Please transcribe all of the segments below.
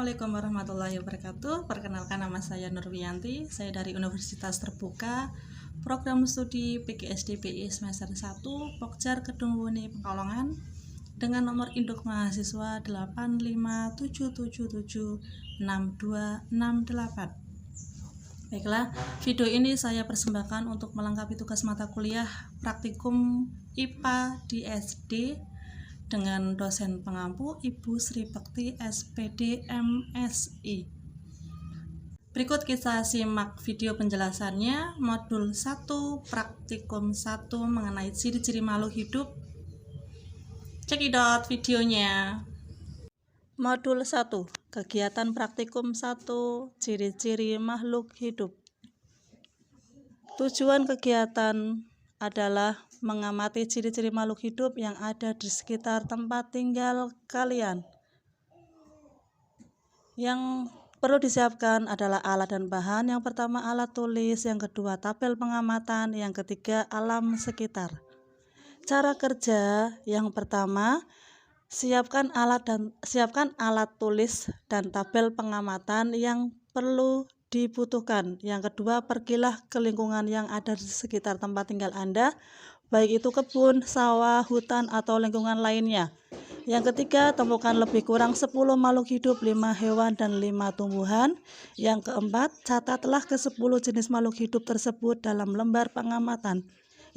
Assalamualaikum warahmatullahi wabarakatuh. Perkenalkan, nama saya Nurwiyanti. Saya dari Universitas Terbuka, Program Studi PGSD BI semester 1, Pokjar Kedungwuni Pekalongan, dengan nomor induk mahasiswa 857776268. Baiklah, video ini saya persembahkan untuk melengkapi tugas mata kuliah praktikum IPA di SD dengan dosen pengampu Ibu Sri Bekti SPD MSI. Berikut kita simak video penjelasannya. Modul 1 praktikum 1 mengenai ciri-ciri makhluk hidup. Cekidot videonya. Modul 1 kegiatan praktikum 1 ciri-ciri makhluk hidup. Tujuan kegiatan adalah mengamati ciri-ciri makhluk hidup yang ada di sekitar tempat tinggal kalian. Yang perlu disiapkan adalah alat dan bahan. Yang pertama alat tulis, yang kedua tabel pengamatan, yang ketiga alam sekitar. Cara kerja yang pertama, siapkan alat tulis dan tabel pengamatan yang perlu dibutuhkan. Yang kedua, pergilah ke lingkungan yang ada di sekitar tempat tinggal Anda, baik itu kebun, sawah, hutan, atau lingkungan lainnya. Yang ketiga, temukan lebih kurang 10 makhluk hidup, 5 hewan, dan 5 tumbuhan. Yang keempat, catatlah ke-10 jenis makhluk hidup tersebut dalam lembar pengamatan.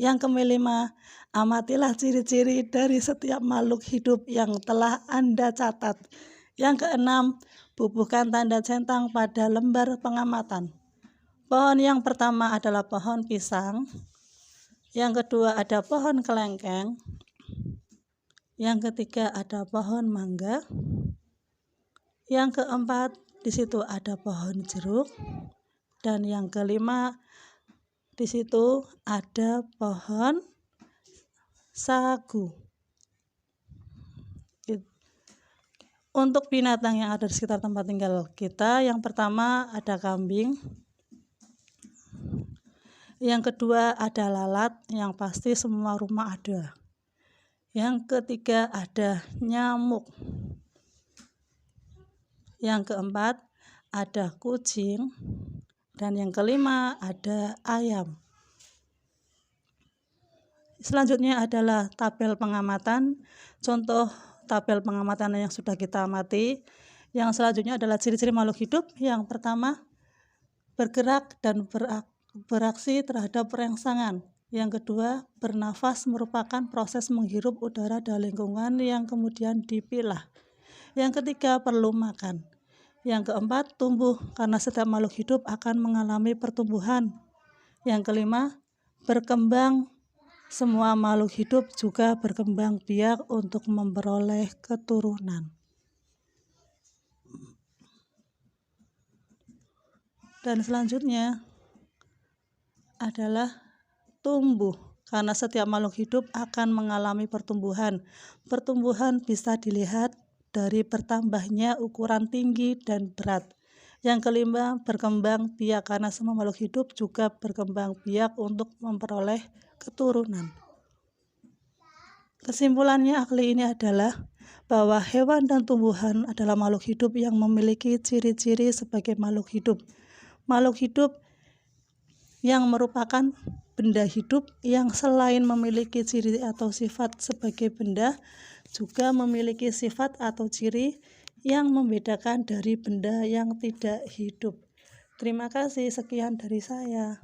Yang kelima, amatilah ciri-ciri dari setiap makhluk hidup yang telah Anda catat. Yang keenam, bubuhkan tanda centang pada lembar pengamatan. Pohon yang pertama adalah pohon pisang. Yang kedua ada pohon kelengkeng. Yang ketiga ada pohon mangga. Yang keempat di situ ada pohon jeruk. Dan yang kelima di situ ada pohon sagu. Untuk binatang yang ada di sekitar tempat tinggal kita, yang pertama ada kambing. Yang kedua ada lalat, yang pasti semua rumah ada. Yang ketiga ada nyamuk. Yang keempat ada kucing. Dan yang kelima ada ayam. Selanjutnya adalah tabel pengamatan. Contoh tabel pengamatan yang sudah kita amati. Yang selanjutnya adalah ciri-ciri makhluk hidup. Yang pertama, bergerak dan beraksi terhadap rangsangan. Yang kedua, bernafas merupakan proses menghirup udara dari lingkungan yang kemudian dipilah. Yang ketiga, perlu makan. Yang keempat, tumbuh karena setiap makhluk hidup akan mengalami pertumbuhan. Yang kelima, berkembang. Semua makhluk hidup juga berkembang biak untuk memperoleh keturunan. Dan selanjutnya adalah tumbuh, karena setiap makhluk hidup akan mengalami pertumbuhan. Pertumbuhan bisa dilihat dari bertambahnya ukuran tinggi dan berat. Yang kelima, berkembang biak, karena semua makhluk hidup juga berkembang biak untuk memperoleh keturunan. Kesimpulannya, ahli ini adalah bahwa hewan dan tumbuhan adalah makhluk hidup yang memiliki ciri-ciri sebagai makhluk hidup. Makhluk hidup yang merupakan benda hidup yang selain memiliki ciri atau sifat sebagai benda, juga memiliki sifat atau ciri yang membedakan dari benda yang tidak hidup. Terima kasih, sekian dari saya.